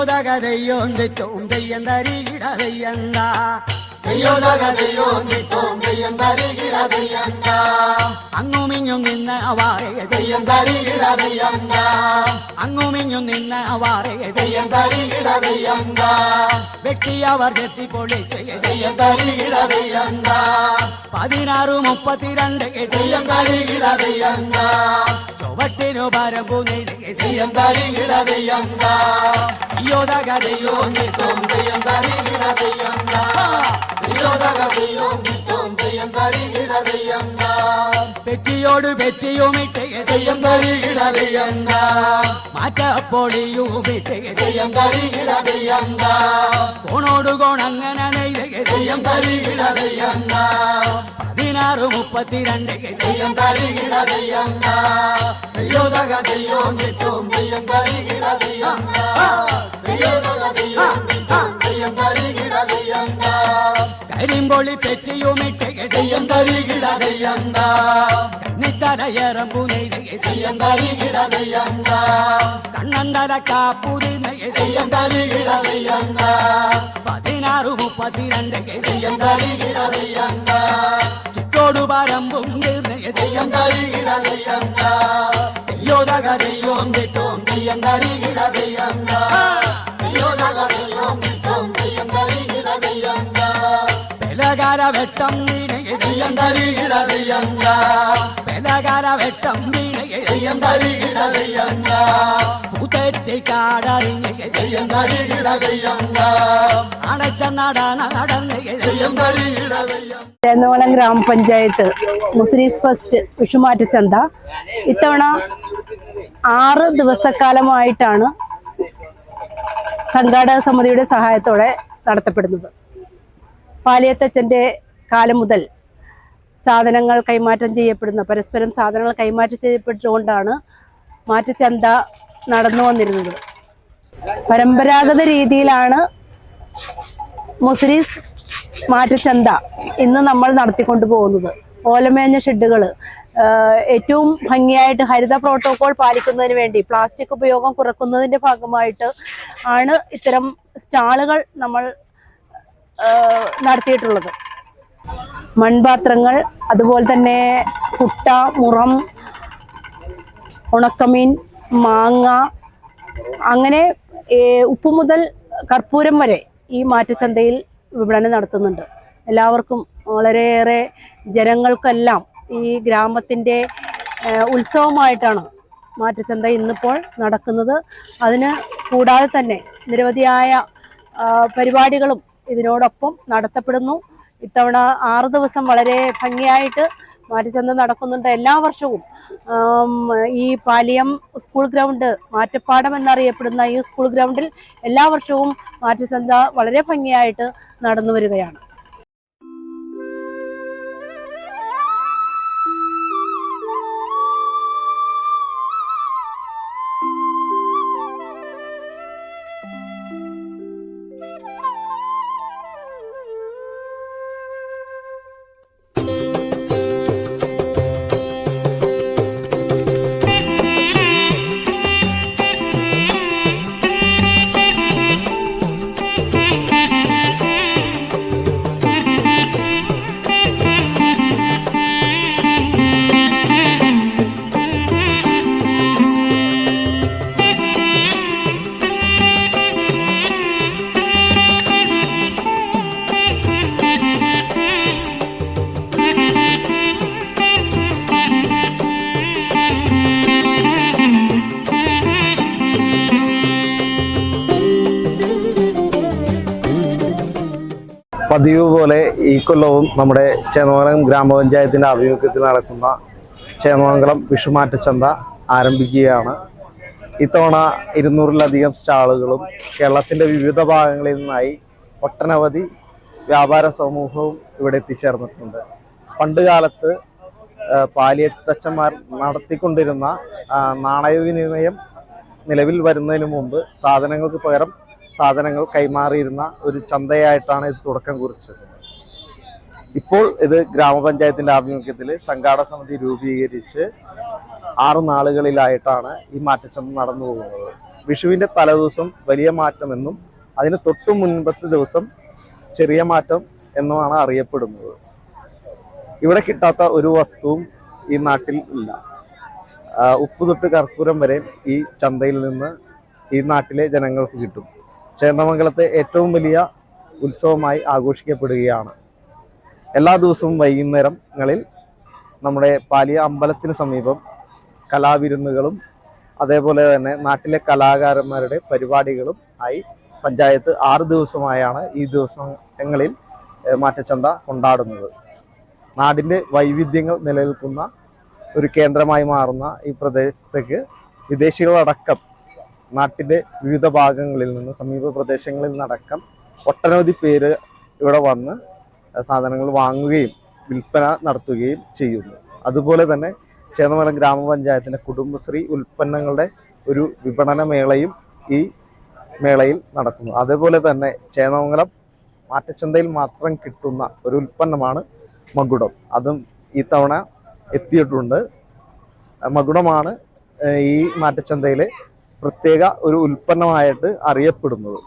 ദയ്യോം തെറ്റോം തെയ്യം തരികിട തെയ്യണ്ട അങ്ങുമിങ്ങും നിന്ന അവാറേ തെയ്യം തരികിട തെയ്യണ്ട അങ്ങുമിങ്ങും നിന്ന അവാറേ തെയ്യം തരികിട തെയ്യണ്ട വെട്ടിയവർ ചെത്തിപ്പൊളിച്ച് തെയ്യം തരികിട തെയ്യണ്ട 16:32 തെയ്യം തരികിട തെയ്യണ്ട ചുവട്ടിനു പരമ്പു നെയ്ത് തെയ്യം തരികിട തെയ്യണ്ട യോദക തെയ്യോം തെറ്റോം തെയ്യം തരികിട തെയ്യണ്ട പെറ്റിയോട് പെറ്റിയുമിട്ട് തെയ്യം തരികിട തെയ്യണ്ട മാറ്റപ്പൊടിയുമിട്ട് തെയ്യം തരികിട തെയ്യണ്ട കോണോട് കോണങ്ങനെ നെയ്ത് തെയ്യം തരികിട തെയ്യണ്ട 16:32 തെയ്യം തരികിട തെയ്യണ്ട യോദക തെയ്യോം തെറ്റോം തെയ്യം തരികിട തെയ്യണ്ട യോദക തെയ്യോം തെറ്റോം തെയ്യം തരികിട തെയ്യണ്ട കരിമ്പൊളി പെറ്റിയുമിട്ട് തെയ്യം തരികിട തെയ്യണ്ട കണ്ണിത്തരയറമ്പു നെയ്ത് തെയ്യം തരികിട തെയ്യണ്ട കണ്ണന്തര കാപ്പുതി നെയ്ത് തെയ്യം തരികിട തെയ്യണ്ട 16:32 തെയ്യം തരികിട തെയ്യണ്ട ചുറ്റോടു പരമ്പും തെയ്യം തരികിട തെയ്യണ്ട യോദക തെയ്യോം തെറ്റോം തെയ്യം തരികിട തെയ്യണ്ട യോദക തെയ്യോം തെറ്റോം തെയ്യം തരികിട തെയ്യണ്ട പെലകാര വെട്ടം തെയ്യം തരികിട തെയ്യണ്ട പെലകാര വെട്ടം തെയ്യം തരികിട തെയ്യണ്ട പൂത്തെറ്റിക്കാടറിഞ്ഞ് തെയ്യം തരികിട തെയ്യണ്ട അടച്ച നടന്ന് തെയ്യം തരികിട തെയ്യം. ചേന്നമംഗലം ഗ്രാമപഞ്ചായത്ത് മുസ്ലിംസ് ഫസ്റ്റ് വിഷുമാറ്റച്ചന്ത ഇത്തവണ 6 ദിവസക്കാലമായിട്ടാണ് സംഘാടക സമിതിയുടെ സഹായത്തോടെ നടത്തപ്പെടുന്നത്. പാലിയത്തച്ഛൻ്റെ കാലം മുതൽ സാധനങ്ങൾ കൈമാറ്റം ചെയ്യപ്പെടുന്ന പരസ്പരം സാധനങ്ങൾ കൈമാറ്റം ചെയ്യപ്പെട്ടുകൊണ്ടാണ് മാറ്റച്ചന്ത നടന്നു വന്നിരുന്നത്. പരമ്പരാഗത രീതിയിലാണ് മുസ്ലിംസ് മാറ്റച്ചന്ത ഇന്ന് നമ്മൾ നടത്തിക്കൊണ്ടു പോകുന്നത്. ഓലമേഞ്ഞ ഷെഡുകൾ ഏറ്റവും ഭംഗിയായിട്ട് ഹരിത പ്രോട്ടോകോൾ പാലിക്കുന്നതിന് വേണ്ടി പ്ലാസ്റ്റിക് ഉപയോഗം കുറക്കുന്നതിൻ്റെ ഭാഗമായിട്ട് ആണ് ഇത്തരം സ്റ്റാളുകൾ നമ്മൾ നടത്തിയിട്ടുള്ളത്. മൺപാത്രങ്ങൾ, അതുപോലെ തന്നെ കുട്ട, മുറം, ഉണക്കമീൻ, മാങ്ങ, അങ്ങനെ ഉപ്പ് മുതൽ കർപ്പൂരം വരെ ഈ മാറ്റച്ചന്തയിൽ വിപണനം നടത്തുന്നുണ്ട്. എല്ലാവർക്കും വളരെയേറെ ജനങ്ങൾക്കെല്ലാം ഈ ഗ്രാമത്തിൻ്റെ ഉത്സവമായിട്ടാണ് മാറ്റച്ചന്ത ഇന്നിപ്പോൾ നടക്കുന്നത്. അതിന് കൂടാതെ തന്നെ നിരവധിയായ പരിപാടികളും ഇതിനോടൊപ്പം നടത്തപ്പെടുന്നു. ഇത്തവണ 6 ദിവസം വളരെ ഭംഗിയായിട്ട് മാറ്റച്ചന്ത നടക്കുന്നുണ്ട്. എല്ലാ വർഷവും ഈ പാലിയം സ്കൂൾ ഗ്രൗണ്ട്, മാറ്റപ്പാടം എന്നറിയപ്പെടുന്ന ഈ സ്കൂൾ ഗ്രൗണ്ടിൽ എല്ലാ വർഷവും മാറ്റച്ചന്ത വളരെ ഭംഗിയായിട്ട് നടന്നു വരികയാണ്. പതിവ് പോലെ ഈ കൊല്ലവും നമ്മുടെ ചേന്നമംഗലം ഗ്രാമപഞ്ചായത്തിൻ്റെ ആഭിമുഖ്യത്തിൽ നടക്കുന്ന ചേന്നമംഗലം വിഷുമാറ്റച്ചന്ത ആരംഭിക്കുകയാണ്. ഇത്തവണ 200-ലധികം സ്റ്റാളുകളും കേരളത്തിൻ്റെ വിവിധ ഭാഗങ്ങളിൽ നിന്നായി ഒട്ടനവധി വ്യാപാര സമൂഹവും ഇവിടെ എത്തിച്ചേർന്നിട്ടുണ്ട്. പണ്ട് കാലത്ത് പാലിയത്തച്ഛന്മാർ നടത്തിക്കൊണ്ടിരുന്ന നാണയവിനിമയം നിലവിൽ വരുന്നതിന് മുമ്പ് സാധനങ്ങൾക്ക് പകരം സാധനങ്ങൾ കൈമാറിയിരുന്ന ഒരു ചന്തയായിട്ടാണ് ഇത് തുടക്കം കുറിച്ചത്. ഇപ്പോൾ ഇത് ഗ്രാമപഞ്ചായത്തിൻ്റെ ആഭിമുഖ്യത്തിൽ സംഘാടക സമിതി രൂപീകരിച്ച് 6 നാളുകളിലായിട്ടാണ് ഈ മാറ്റച്ചന്ത നടന്നു പോകുന്നത്. വിഷുവിൻ്റെ തലേദിവസം വലിയ മാറ്റമെന്നും അതിന് തൊട്ടു മുൻപത്തെ ദിവസം ചെറിയ മാറ്റം എന്നുമാണ് അറിയപ്പെടുന്നത്. ഇവിടെ കിട്ടാത്ത ഒരു വസ്തുവും ഈ നാട്ടിൽ ഇല്ല. ഉപ്പ് തൊട്ട് കർപ്പൂരം വരെ ഈ ചന്തയിൽ നിന്ന് ഈ നാട്ടിലെ ജനങ്ങൾക്ക് കിട്ടും. ചേന്ദമംഗലത്തെ ഏറ്റവും വലിയ ഉത്സവമായി ആഘോഷിക്കപ്പെടുകയാണ്. എല്ലാ ദിവസവും വൈകുന്നേരങ്ങളിൽ നമ്മുടെ പാലിയ അമ്പലത്തിന് സമീപം കലാവിരുന്നുകളും അതേപോലെ തന്നെ നാട്ടിലെ കലാകാരന്മാരുടെ പരിപാടികളും ആയി പഞ്ചായത്ത് 6 ദിവസമായാണ് ഈ ദിവസങ്ങളിൽ മാറ്റച്ചന്ത കൊണ്ടാടുന്നത്. നാടിൻ്റെ വൈവിധ്യങ്ങൾ നിലനിൽക്കുന്ന ഒരു കേന്ദ്രമായി മാറുന്ന ഈ പ്രദേശത്തേക്ക് വിദേശികളടക്കം നാട്ടിൻ്റെ വിവിധ ഭാഗങ്ങളിൽ നിന്ന് സമീപ പ്രദേശങ്ങളിൽ നിന്നടക്കം ഒട്ടനവധി പേര് ഇവിടെ വന്ന് സാധനങ്ങൾ വാങ്ങുകയും വിൽപ്പന നടത്തുകയും ചെയ്യുന്നു. അതുപോലെ തന്നെ ചേന്ദമംഗലം ഗ്രാമപഞ്ചായത്തിൻ്റെ കുടുംബശ്രീ ഉൽപ്പന്നങ്ങളുടെ ഒരു വിപണന മേളയും ഈ മേളയിൽ നടക്കുന്നു. അതേപോലെ തന്നെ ചേന്ദമംഗലം മാറ്റച്ചന്തയിൽ മാത്രം കിട്ടുന്ന ഒരു ഉൽപ്പന്നമാണ് മകുടം. അതും ഈ തവണ എത്തിയിട്ടുണ്ട്. മകുടമാണ് ഈ മാറ്റച്ചന്തയിലെ പ്രത്യേക ഒരു ഉൽപ്പന്നമായിട്ട് അറിയപ്പെടുന്നത്.